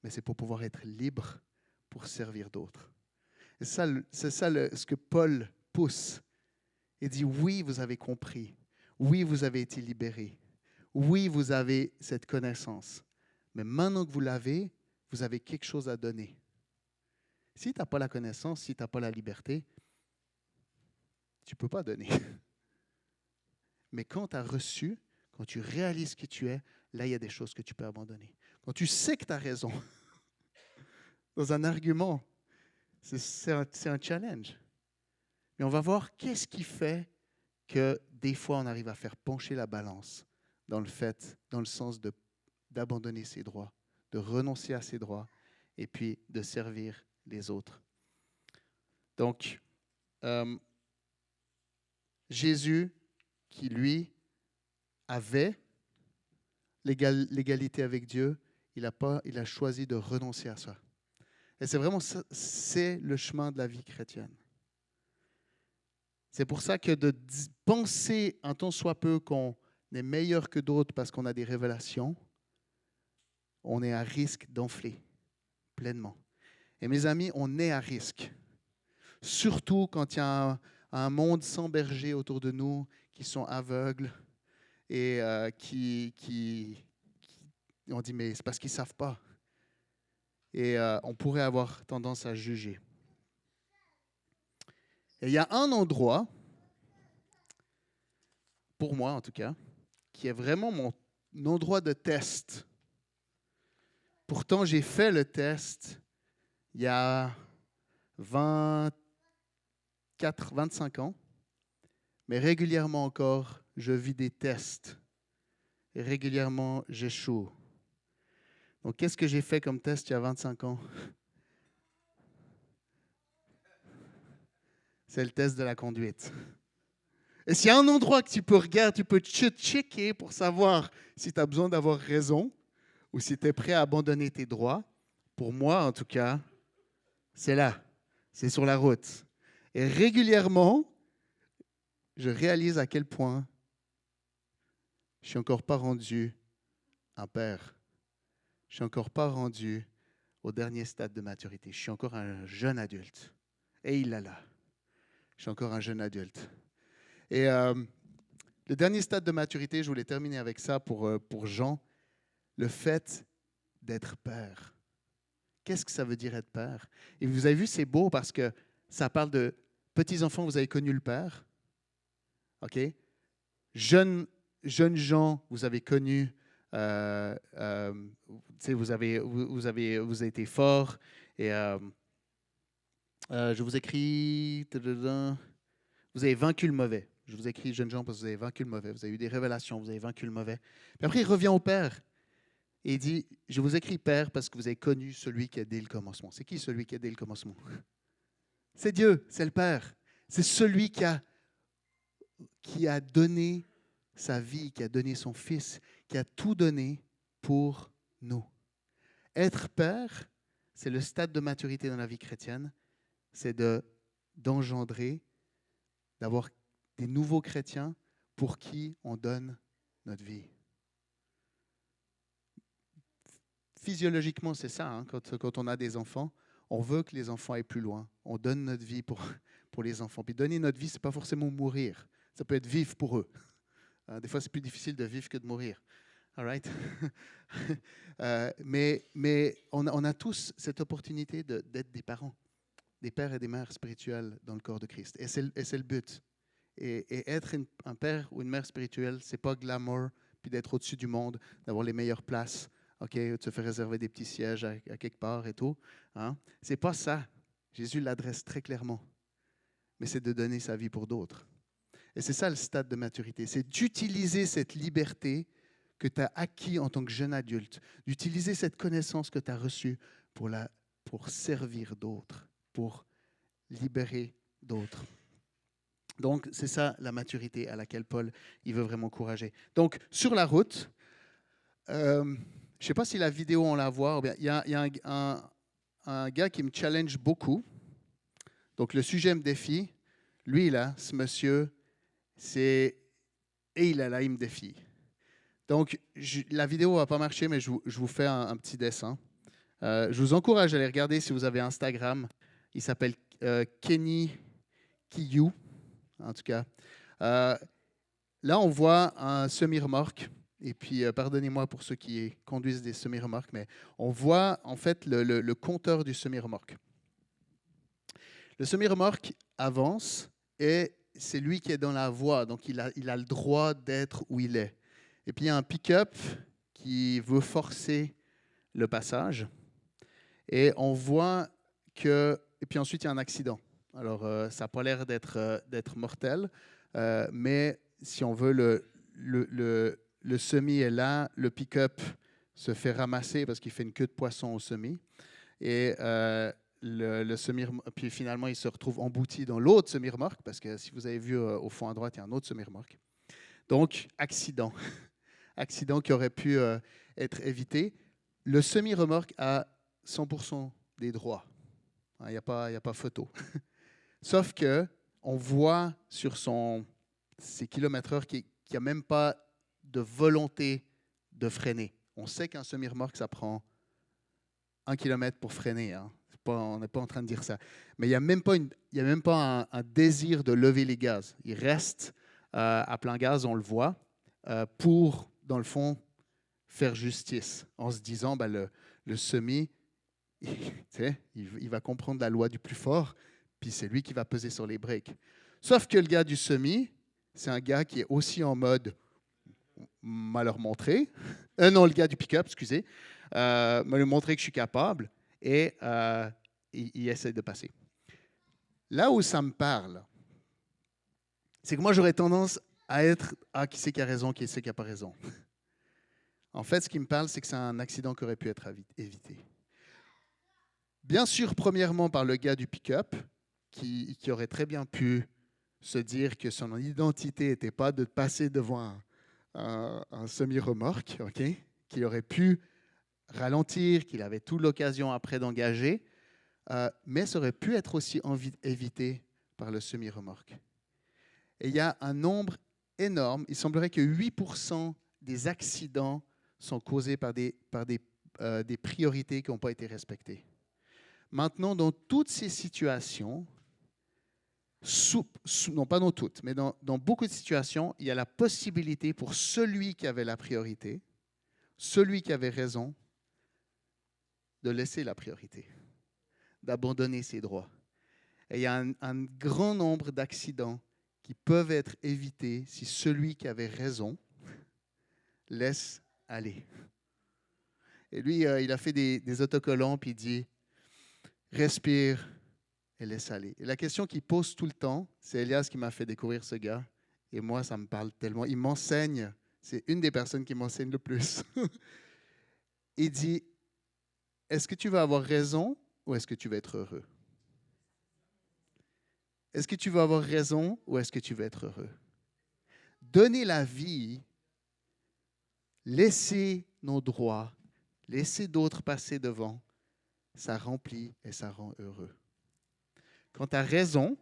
mais c'est pour pouvoir être libre pour servir d'autres. Et c'est ça ce que Paul pousse. Il dit, oui, vous avez compris. Oui, vous avez été libérés. Oui, vous avez cette connaissance. Mais maintenant que vous l'avez, vous avez quelque chose à donner. Si tu n'as pas la connaissance, si tu n'as pas la liberté, tu ne peux pas donner. Mais quand tu as reçu, quand tu réalises qui tu es, là, il y a des choses que tu peux abandonner. Quand tu sais que tu as raison, dans un argument, c'est un challenge. Mais on va voir qu'est-ce qui fait que des fois, on arrive à faire pencher la balance dans le sens d'abandonner ses droits, de renoncer à ses droits et puis de servir les autres. Donc, Jésus, qui lui avait l'égalité avec Dieu, il a choisi de renoncer à ça. Et c'est vraiment ça, c'est le chemin de la vie chrétienne. C'est pour ça que de penser un tant soit peu qu'on est meilleur que d'autres parce qu'on a des révélations, on est à risque d'enfler pleinement. Et mes amis, on est à risque. Surtout quand il y a un monde sans berger autour de nous, qui sont aveugles et on dit, mais c'est parce qu'ils ne savent pas. Et on pourrait avoir tendance à juger. Et il y a un endroit, pour moi en tout cas, qui est vraiment mon endroit de test. Pourtant, j'ai fait le test il y a 25 ans, mais régulièrement encore, je vis des tests. Et régulièrement, j'échoue. Donc, qu'est-ce que j'ai fait comme test il y a 25 ans? C'est le test de la conduite. Et s'il y a un endroit que tu peux regarder, tu peux checker pour savoir si tu as besoin d'avoir raison ou si tu es prêt à abandonner tes droits, pour moi en tout cas, c'est là. C'est sur la route. Et régulièrement, je réalise à quel point je ne suis encore pas rendu un père. Je ne suis encore pas rendu au dernier stade de maturité. Je suis encore un jeune adulte. Et il est là. Je suis encore un jeune adulte. Et le dernier stade de maturité, je voulais terminer avec ça pour Jean, le fait d'être père. Qu'est-ce que ça veut dire être père? Et vous avez vu, c'est beau parce que ça parle de petits-enfants, vous avez connu le père. OK? Jeunes gens, vous avez connu, vous avez été fort. Et je vous écris, vous avez vaincu le mauvais. Je vous écris jeunes gens parce que vous avez vaincu le mauvais. Vous avez eu des révélations, vous avez vaincu le mauvais. Puis après, il revient au Père et il dit, je vous écris Père parce que vous avez connu celui qui a dès le commencement. C'est qui celui qui a dès le commencement? C'est Dieu, c'est le Père. C'est celui qui a donné sa vie, qui a donné son Fils, qui a tout donné pour nous. Être Père, c'est le stade de maturité dans la vie chrétienne, c'est d'engendrer, d'avoir des nouveaux chrétiens pour qui on donne notre vie. Physiologiquement, c'est ça, hein, quand on a des enfants, on veut que les enfants aillent plus loin. On donne notre vie pour les enfants. Puis donner notre vie, ce n'est pas forcément mourir. Ça peut être vivre pour eux. Des fois, c'est plus difficile de vivre que de mourir. All right? Mais on a tous cette opportunité d'être des parents. des pères et des mères spirituels dans le corps de Christ. Et c'est le but. Et être un père ou une mère spirituelle, c'est pas glamour, puis d'être au-dessus du monde, d'avoir les meilleures places, ok, de se faire réserver des petits sièges à quelque part et tout. Hein? C'est pas ça. Jésus l'adresse très clairement. Mais c'est de donner sa vie pour d'autres. Et c'est ça le stade de maturité. C'est d'utiliser cette liberté que tu as acquis en tant que jeune adulte, d'utiliser cette connaissance que tu as reçue pour servir d'autres, pour libérer d'autres. Donc, c'est ça la maturité à laquelle Paul il veut vraiment encourager. Donc, sur la route, je ne sais pas si la vidéo, on la voit. Il y a un gars qui me challenge beaucoup. Donc, le sujet me défie. Lui, là, ce monsieur, et il est là, il me défie. Donc, la vidéo ne va pas marcher, mais je vous fais un petit dessin. Je vous encourage à aller regarder si vous avez Instagram. Il s'appelle Kenny Kiyu, en tout cas. Là, on voit un semi-remorque. Et puis, pardonnez-moi pour ceux qui conduisent des semi-remorques, mais on voit en fait le compteur du semi-remorque. Le semi-remorque avance et c'est lui qui est dans la voie, donc il a le droit d'être où il est. Et puis, il y a un pick-up qui veut forcer le passage. Et on voit que... Et puis ensuite, il y a un accident. Alors, ça n'a pas l'air d'être mortel, mais si on veut, le semi est là, le pick-up se fait ramasser parce qu'il fait une queue de poisson au semi. Et le semi, puis finalement, il se retrouve embouti dans l'autre semi-remorque, parce que si vous avez vu au fond à droite, il y a un autre semi-remorque. Donc, accident. Accident qui aurait pu être évité. Le semi-remorque a 100% des droits. Il n'y a pas photo. Sauf qu'on voit sur ses kilomètres-heure qu'il n'y a même pas de volonté de freiner. On sait qu'un semi-remorque, ça prend 1 kilomètre pour freiner. Hein. On n'est pas en train de dire ça. Mais il n'y a même pas un désir de lever les gaz. Il reste à plein gaz, on le voit, pour, dans le fond, faire justice, en se disant, le semi, il va comprendre la loi du plus fort, puis c'est lui qui va peser sur les breaks. Sauf que le gars du semi, c'est un gars qui est aussi en mode m'a leur montrer. Non, le gars du pick-up, excusez. M'a lui montrer que je suis capable et il essaie de passer. Là où ça me parle, c'est que moi, j'aurais tendance à être qui c'est qui a raison, qui c'est qui n'a pas raison. En fait, ce qui me parle, c'est que c'est un accident qui aurait pu être évité. Bien sûr, premièrement, par le gars du pick-up, qui aurait très bien pu se dire que son identité n'était pas de passer devant un semi-remorque, okay, qu'il aurait pu ralentir, qu'il avait toute l'occasion après d'engager, mais ça aurait pu être aussi évité par le semi-remorque. Et il y a un nombre énorme, il semblerait que 8% des accidents sont causés par des priorités qui n'ont pas été respectées. Maintenant, dans toutes ces situations, non pas dans toutes, mais dans beaucoup de situations, il y a la possibilité pour celui qui avait la priorité, celui qui avait raison, de laisser la priorité, d'abandonner ses droits. Et il y a un grand nombre d'accidents qui peuvent être évités si celui qui avait raison laisse aller. Et lui, il a fait des autocollants, puis il dit « Respire et laisse aller ». Et la question qu'il pose tout le temps, c'est Elias qui m'a fait découvrir ce gars. Et moi, ça me parle tellement. Il m'enseigne, c'est une des personnes qui m'enseigne le plus. Il dit « Est-ce que tu vas avoir raison ou est-ce que tu vas être heureux ?» Est-ce que tu vas avoir raison ou est-ce que tu vas être heureux? Donner la vie, laisser nos droits, laisser d'autres passer devant, ça remplit et ça rend heureux. Quand tu as raison,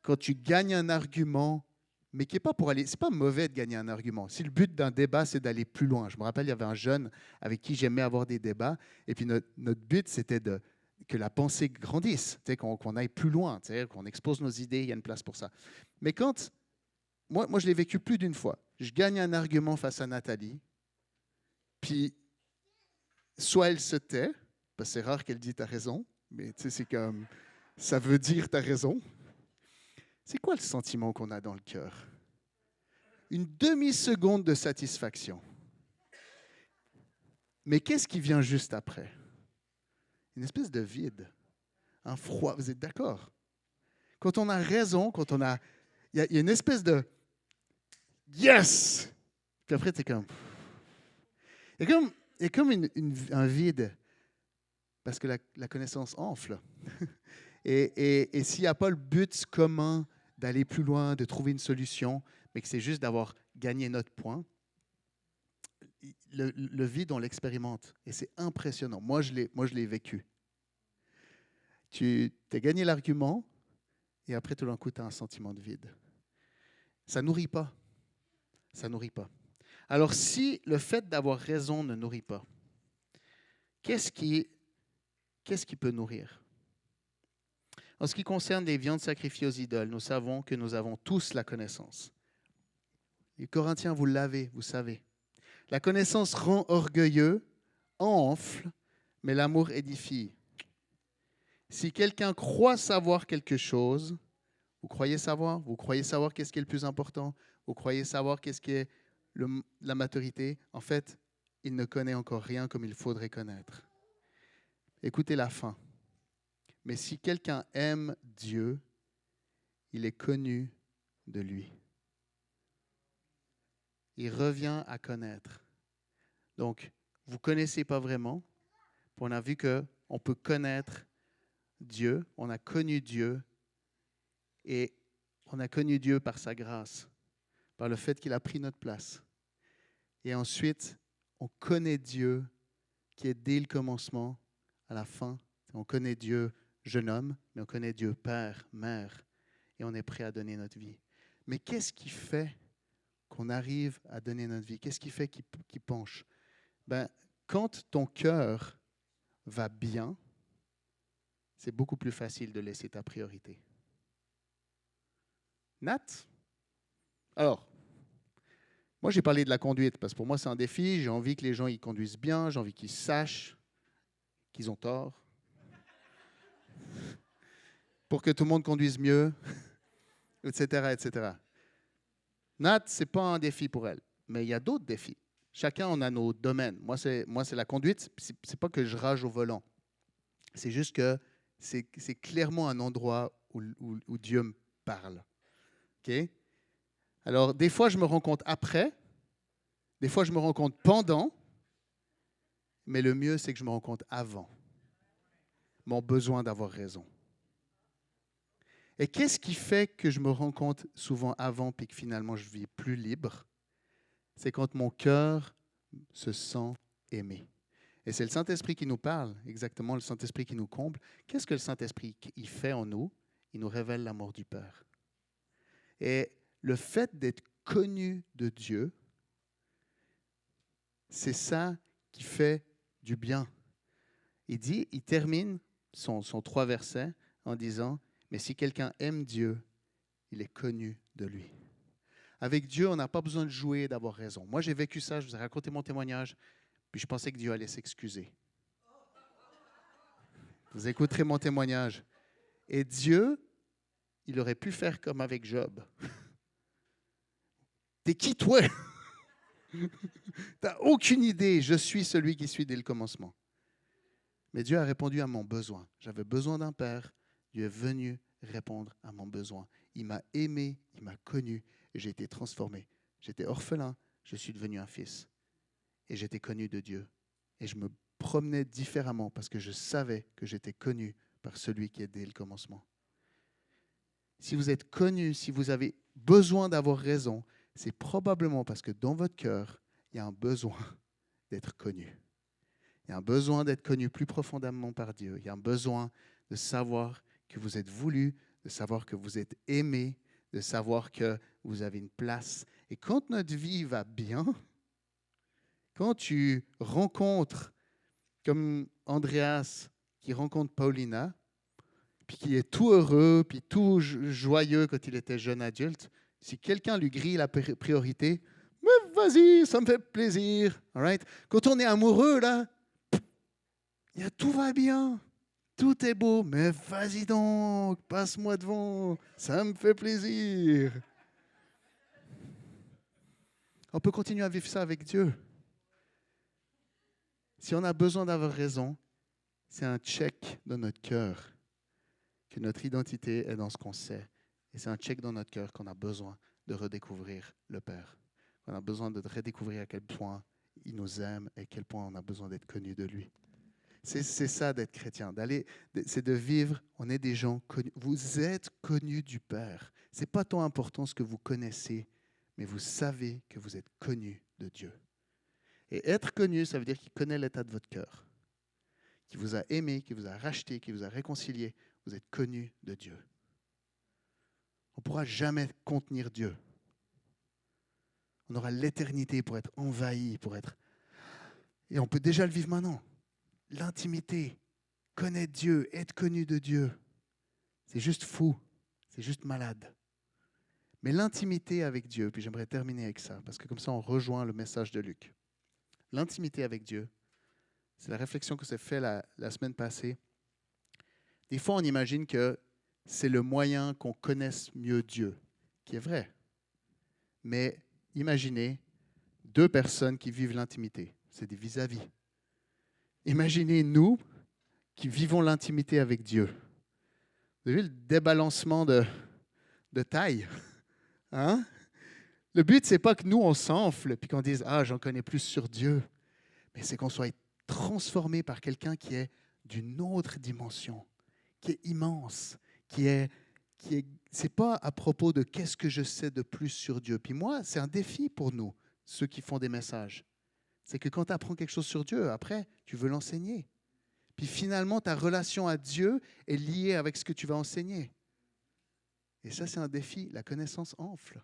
quand tu gagnes un argument, mais qui n'est pas pour aller... C'est pas mauvais de gagner un argument. Si le but d'un débat, c'est d'aller plus loin. Je me rappelle, il y avait un jeune avec qui j'aimais avoir des débats, et puis notre but, c'était que la pensée grandisse, qu'on aille plus loin, qu'on expose nos idées, il y a une place pour ça. Mais quand... Moi, je l'ai vécu plus d'une fois. Je gagne un argument face à Nathalie, puis soit elle se tait, parce que c'est rare qu'elle dise « t'as raison », mais tu sais, c'est comme, ça veut dire tu as raison. C'est quoi le sentiment qu'on a dans le cœur? Une demi-seconde de satisfaction. Mais qu'est-ce qui vient juste après? Une espèce de vide, un froid. Vous êtes d'accord? Quand on a raison, quand on a... Il y a une espèce de yes! Puis après, tu es comme... Il y a comme un vide, parce que la connaissance enfle. Et s'il n'y a pas le but commun d'aller plus loin, de trouver une solution, mais que c'est juste d'avoir gagné notre point, le vide, on l'expérimente. Et c'est impressionnant. Moi, je l'ai vécu. Tu as gagné l'argument, et après, tout d'un coup, tu as un sentiment de vide. Ça ne nourrit pas. Ça ne nourrit pas. Alors, si le fait d'avoir raison ne nourrit pas, qu'est-ce qui peut nourrir? En ce qui concerne les viandes sacrifiées aux idoles, nous savons que nous avons tous la connaissance. Les Corinthiens, vous l'avez, vous savez. La connaissance rend orgueilleux, enfle, mais l'amour édifie. Si quelqu'un croit savoir quelque chose, vous croyez savoir qu'est-ce qui est le plus important, vous croyez savoir qu'est-ce qui est la maturité, en fait, il ne connaît encore rien comme il faudrait connaître. Écoutez la fin. Mais si quelqu'un aime Dieu, il est connu de lui. Il revient à connaître. Donc, vous ne connaissez pas vraiment. On a vu qu'on peut connaître Dieu, on a connu Dieu, et on a connu Dieu par sa grâce, par le fait qu'il a pris notre place. Et ensuite, on connaît Dieu qui est dès le commencement à la fin. On connaît Dieu jeune homme, mais on connaît Dieu père, mère, et on est prêt à donner notre vie. Mais qu'est-ce qui fait qu'on arrive à donner notre vie? Qu'est-ce qui fait qu'il penche? Quand ton cœur va bien, c'est beaucoup plus facile de laisser ta priorité. Nat? Alors, moi j'ai parlé de la conduite parce que pour moi c'est un défi. J'ai envie que les gens ils conduisent bien, j'ai envie qu'ils sachent qu'ils ont tort, pour que tout le monde conduise mieux, etc., etc. Nat, ce n'est pas un défi pour elle, mais il y a d'autres défis. Chacun on a nos domaines. Moi c'est la conduite, c'est pas que je rage au volant. C'est juste que c'est clairement un endroit où Dieu me parle. Okay? Alors, des fois, je me rends compte après, des fois, je me rends compte pendant, mais le mieux, c'est que je me rends compte avant. Mon besoin d'avoir raison. Et qu'est-ce qui fait que je me rends compte souvent avant puis que finalement je vis plus libre? C'est quand mon cœur se sent aimé. Et c'est le Saint-Esprit qui nous parle, exactement, le Saint-Esprit qui nous comble. Qu'est-ce que le Saint-Esprit il fait en nous? Il nous révèle l'amour du Père. Et le fait d'être connu de Dieu, c'est ça qui fait du bien. Il termine son 3 versets en disant, mais si quelqu'un aime Dieu, il est connu de lui. Avec Dieu, on n'a pas besoin de jouer, d'avoir raison. Moi, j'ai vécu ça, je vous ai raconté mon témoignage, puis je pensais que Dieu allait s'excuser. Vous écouterez mon témoignage. Et Dieu, il aurait pu faire comme avec Job. T'es qui, toi? T'as aucune idée. Je suis celui qui suis dès le commencement. Mais Dieu a répondu à mon besoin. J'avais besoin d'un père. Dieu est venu répondre à mon besoin. Il m'a aimé, il m'a connu et j'ai été transformé. J'étais orphelin, je suis devenu un fils. Et j'étais connu de Dieu. Et je me promenais différemment parce que je savais que j'étais connu par celui qui est dès le commencement. Si vous êtes connu, si vous avez besoin d'avoir raison, c'est probablement parce que dans votre cœur, il y a un besoin d'être connu. Il y a un besoin d'être connu plus profondément par Dieu. Il y a un besoin de savoir que vous êtes voulu, de savoir que vous êtes aimé, de savoir que vous avez une place. Et quand notre vie va bien, quand tu rencontres, comme Andreas qui rencontre Paulina, puis qui est tout heureux, puis tout joyeux quand il était jeune adulte, si quelqu'un lui grille la priorité, mais vas-y, ça me fait plaisir. All right? Quand on est amoureux, là, tout va bien. Tout est beau, mais vas-y donc, passe-moi devant, ça me fait plaisir. On peut continuer à vivre ça avec Dieu. Si on a besoin d'avoir raison, c'est un check dans notre cœur, que notre identité est dans ce qu'on sait. Et c'est un check dans notre cœur qu'on a besoin de redécouvrir le Père. On a besoin de redécouvrir à quel point il nous aime et à quel point on a besoin d'être connu de lui. C'est ça d'être chrétien, c'est de vivre, on est des gens connus. Vous êtes connus du Père. Ce n'est pas tant important ce que vous connaissez, mais vous savez que vous êtes connus de Dieu. Et être connu, ça veut dire qu'il connaît l'état de votre cœur, qu'il vous a aimé, qu'il vous a racheté, qu'il vous a réconcilié. Vous êtes connus de Dieu. On ne pourra jamais contenir Dieu. On aura l'éternité pour être envahi, pour être... Et on peut déjà le vivre maintenant. L'intimité, connaître Dieu, être connu de Dieu, c'est juste fou, c'est juste malade. Mais l'intimité avec Dieu, puis j'aimerais terminer avec ça, parce que comme ça on rejoint le message de Luc. L'intimité avec Dieu, c'est la réflexion que s'est faite la semaine passée. Des fois on imagine que c'est le moyen qu'on connaisse mieux Dieu, qui est vrai. Mais imaginez deux personnes qui vivent l'intimité, c'est des vis-à-vis. Imaginez nous qui vivons l'intimité avec Dieu. Vous avez vu le débalancement de taille? Hein? Le but, ce n'est pas que nous, on s'enfle et qu'on dise « Ah, j'en connais plus sur Dieu », mais c'est qu'on soit transformé par quelqu'un qui est d'une autre dimension, qui est immense, c'est pas à propos de qu'est-ce que je sais de plus sur Dieu. Puis moi, c'est un défi pour nous, ceux qui font des messages. C'est que quand tu apprends quelque chose sur Dieu, après, tu veux l'enseigner. Puis finalement, ta relation à Dieu est liée avec ce que tu vas enseigner. Et ça, c'est un défi. La connaissance enfle.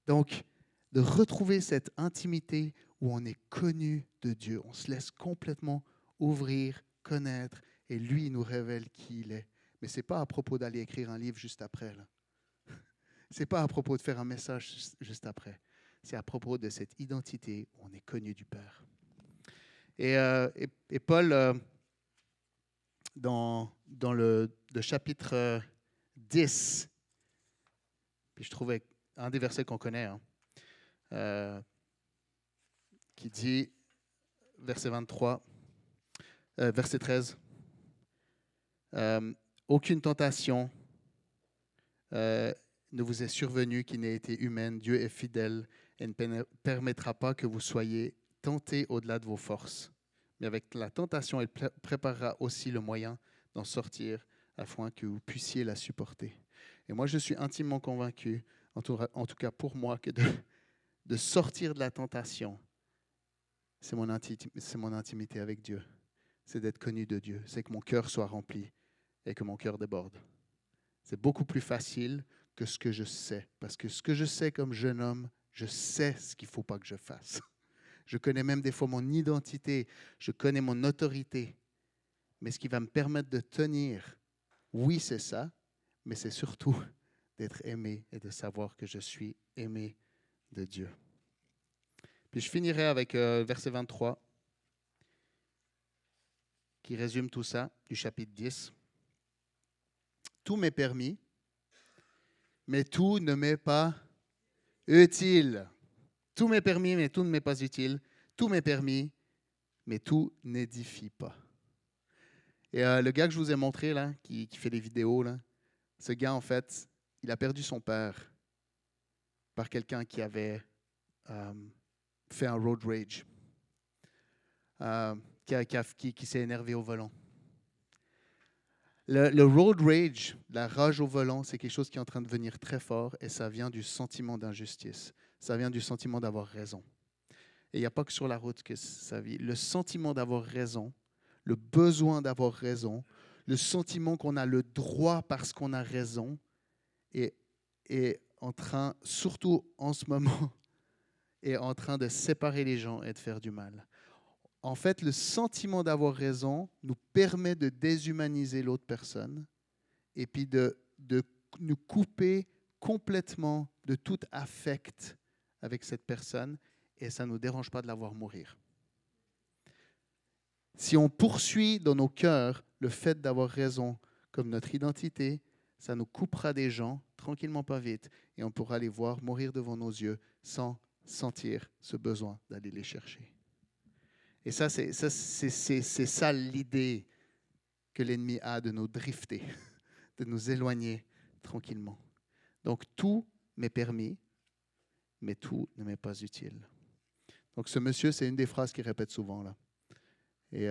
Donc, de retrouver cette intimité où on est connu de Dieu. On se laisse complètement ouvrir, connaître, et lui, il nous révèle qui il est. Mais ce n'est pas à propos d'aller écrire un livre juste après. Ce n'est pas à propos de faire un message juste après. C'est à propos de cette identité où on est connu du Père. Et Paul, dans le chapitre 10, puis je trouvais un des versets qu'on connaît, qui dit, verset 23, verset 13, aucune tentation ne vous est survenue qui n'ait été humaine. Dieu est fidèle et ne permettra pas que vous soyez tentés au-delà de vos forces. Mais avec la tentation, il préparera aussi le moyen d'en sortir afin que vous puissiez la supporter. Et moi, je suis intimement convaincu, en tout cas pour moi, que de sortir de la tentation, c'est mon intimité avec Dieu. C'est d'être connu de Dieu. C'est que mon cœur soit rempli et que mon cœur déborde. C'est beaucoup plus facile que ce que je sais. Parce que ce que je sais comme jeune homme, je sais ce qu'il ne faut pas que je fasse. Je connais même des fois mon identité, je connais mon autorité. Mais ce qui va me permettre de tenir, oui, c'est ça, mais c'est surtout d'être aimé et de savoir que je suis aimé de Dieu. Puis je finirai avec verset 23, qui résume tout ça, du chapitre 10. Tout m'est permis, mais tout ne m'est pas utile. Tout m'est permis, mais tout ne m'est pas utile. Tout m'est permis, mais tout n'édifie pas. Et le gars que je vous ai montré, là, qui fait des vidéos, là, ce gars, en fait, il a perdu son père par quelqu'un qui avait fait un road rage, qui s'est énervé au volant. Le road rage, la rage au volant, c'est quelque chose qui est en train de devenir très fort et ça vient du sentiment d'injustice. Ça vient du sentiment d'avoir raison. Et il n'y a pas que sur la route que ça vit. Le sentiment d'avoir raison, le besoin d'avoir raison, le sentiment qu'on a le droit parce qu'on a raison est en train, surtout en ce moment, est en train de séparer les gens et de faire du mal. En fait, le sentiment d'avoir raison nous permet de déshumaniser l'autre personne et puis de nous couper complètement de tout affect avec cette personne et ça ne nous dérange pas de la voir mourir. Si on poursuit dans nos cœurs le fait d'avoir raison comme notre identité, ça nous coupera des gens, tranquillement pas vite, et on pourra les voir mourir devant nos yeux sans sentir ce besoin d'aller les chercher. Et c'est ça l'idée que l'ennemi a de nous drifter, de nous éloigner tranquillement. Donc tout m'est permis, mais tout ne m'est pas utile. Donc ce monsieur, c'est une des phrases qu'il répète souvent là. Et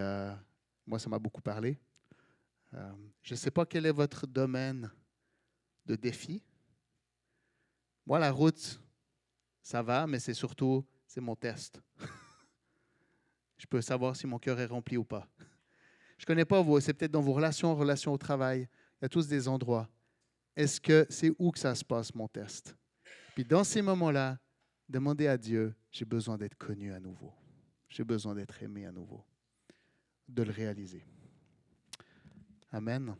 moi, ça m'a beaucoup parlé. Je ne sais pas quel est votre domaine de défi. Moi, la route, ça va, mais c'est mon test. Je peux savoir si mon cœur est rempli ou pas. Je ne connais pas vous, c'est peut-être dans vos relations au travail. Il y a tous des endroits. Est-ce que c'est où que ça se passe, mon test? Puis dans ces moments-là, demandez à Dieu, j'ai besoin d'être connu à nouveau. J'ai besoin d'être aimé à nouveau. De le réaliser. Amen.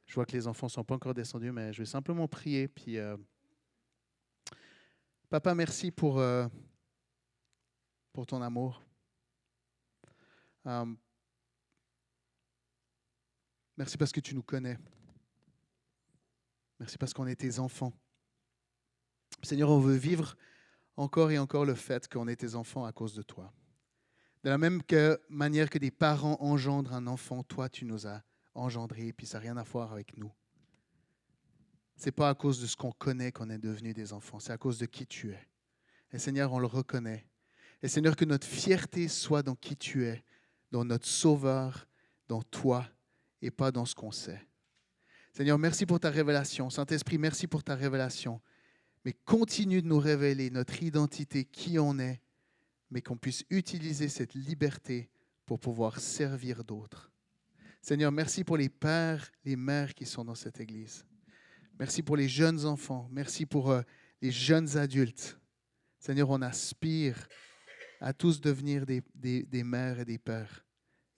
Je vois que les enfants ne sont pas encore descendus, mais je vais simplement prier. Puis, Papa, merci pour ton amour. Merci parce que tu nous connais. Merci parce qu'on est tes enfants. Seigneur, on veut vivre encore et encore le fait qu'on est tes enfants à cause de toi. De la même manière que des parents engendrent un enfant, toi, tu nous as engendrés, et puis ça n'a rien à voir avec nous. Ce n'est pas à cause de ce qu'on connaît qu'on est devenus des enfants, c'est à cause de qui tu es. Et Seigneur, on le reconnaît. Et Seigneur, que notre fierté soit dans qui tu es, dans notre Sauveur, dans toi, et pas dans ce qu'on sait. Seigneur, merci pour ta révélation. Saint-Esprit, merci pour ta révélation. Mais continue de nous révéler notre identité, qui on est, mais qu'on puisse utiliser cette liberté pour pouvoir servir d'autres. Seigneur, merci pour les pères, les mères qui sont dans cette Église. Merci pour les jeunes enfants. Merci pour les jeunes adultes. Seigneur, on aspire à tous devenir des mères et des pères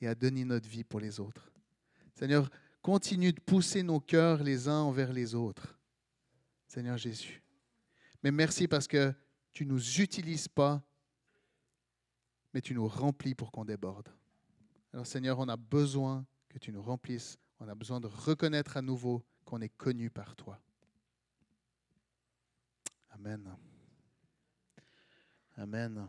et à donner notre vie pour les autres. Seigneur, continue de pousser nos cœurs les uns envers les autres. Seigneur Jésus. Mais merci parce que tu ne nous utilises pas, mais tu nous remplis pour qu'on déborde. Alors Seigneur, on a besoin que tu nous remplisses. On a besoin de reconnaître à nouveau qu'on est connu par toi. Amen. Amen.